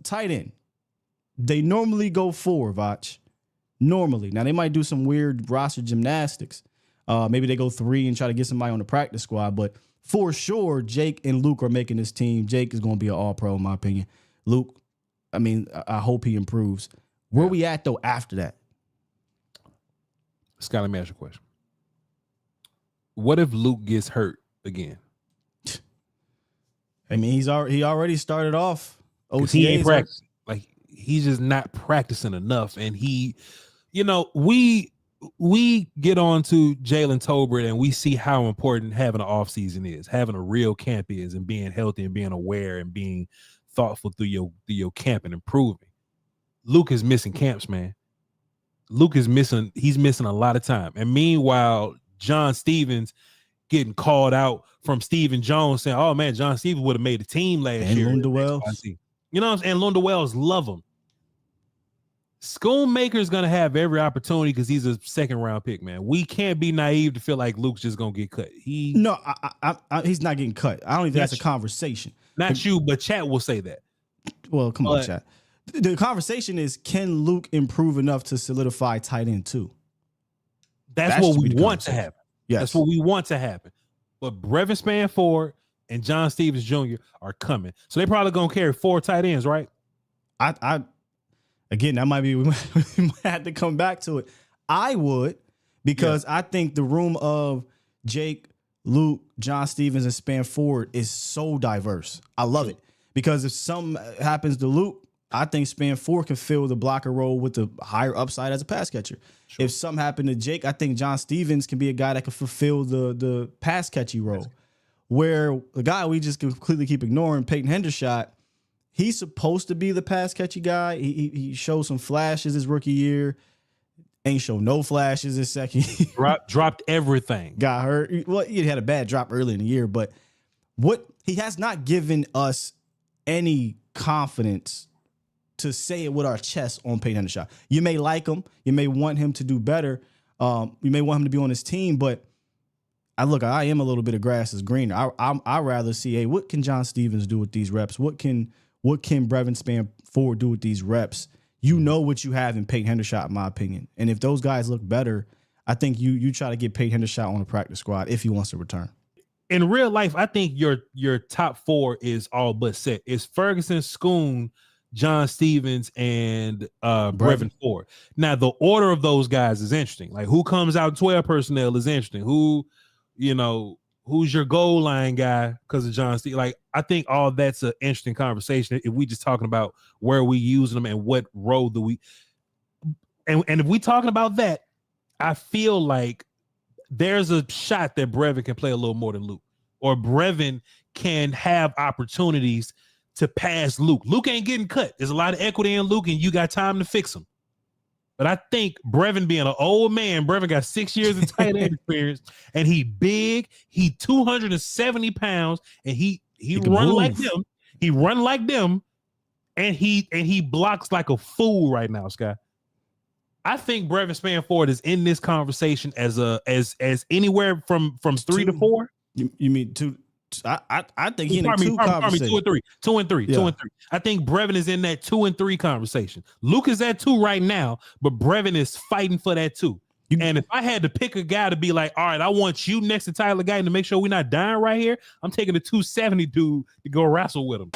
tight end. They normally go 4, Voch. Normally. Now, they might do some weird roster gymnastics. Maybe they go 3 and try to get somebody on the practice squad. But for sure, Jake and Luke are making this team. Jake is going to be an all-pro, in my opinion. Luke, I mean, I hope he improves. Where we at, though, after that? Scott, let me ask you a question. What if Luke gets hurt again? I mean, he already started off OTAs. He ain't practicing. Like, he's just not practicing enough. And he, you know, we get on to Jalen Tolbert and we see how important having an offseason is, having a real camp is, and being healthy and being aware and being thoughtful through your camp and improving. Luke is missing camps, man. Luke is missing, he's missing a lot of time. And meanwhile, John Stevens getting called out from Stephen Jones saying, oh man, John Stevens would have made the team last year. And Lunda Wells. You know what I'm saying? Lunda Wells love him. Schoonmaker is going to have every opportunity because he's a 2nd round pick, man. We can't be naive to feel like Luke's just going to get cut. No, he's not getting cut. I don't even think that's a conversation. Not you, but chat will say that. Well, come on, chat. The conversation is, can Luke improve enough to solidify tight end 2? That's what we want to happen. Yes. That's what we want to happen. But Brevin Spanford and John Stevens Jr. are coming. So they're probably going to carry 4 tight ends, right? Again, that might be, we might have to come back to it. I would, because I think the room of Jake, Luke, John Stevens, and Spanford is so diverse. I love it. Because if something happens to Luke, I think Spanford can fill the blocker role with the higher upside as a pass catcher. Sure. If something happened to Jake, I think John Stevens can be a guy that can fulfill the pass catchy role. Where the guy we just completely keep ignoring, Peyton Hendershot, he's supposed to be the pass catchy guy. He showed some flashes his rookie year. Ain't show no flashes his second year. Dropped everything. Got hurt. Well, he had a bad drop early in the year, but what he has not given us any confidence to say it with our chest on Peyton Hendershot. You may like him. You may want him to do better. You may want him to be on his team, but I am a little bit of grass is greener. I rather see, hey, what can John Stevens do with these reps? What can Brevin Spanford do with these reps? You know what you have in Peyton Hendershot, in my opinion. And if those guys look better, I think you try to get Peyton Hendershot on the practice squad if he wants to return. In real life, I think your top 4 is all but set. It's Ferguson, Schoon, John Stevens, and Brevin Ford. Now, the order of those guys is interesting. Like, who comes out 12 personnel is interesting. Who's your goal line guy because of John Stevens? Like, I think all that's an interesting conversation if we just talking about where we using them and what role do we. And if we talking about that, I feel like there's a shot that Brevin can play a little more than Luke, or Brevin can have opportunities to pass Luke. Luke ain't getting cut. There's a lot of equity in Luke, and you got time to fix him. But I think Brevin being an old man, Brevin got 6 years of tight end experience, and he big. He 270 pounds, and he run like them. He run like them, and he blocks like a fool right now, Sky. I think Brevin Spanford is in this conversation as anywhere from 3 to 4. You mean 2? I think he's in a 2 conversation. 2 and 3. I think Brevin is in that 2 and 3 conversation. Luke is at 2 right now, but Brevin is fighting for that 2. And if I had to pick a guy to be like, all right, I want you next to Tyler Guyton to make sure we're not dying right here, I'm taking the 270 dude to go wrestle with him.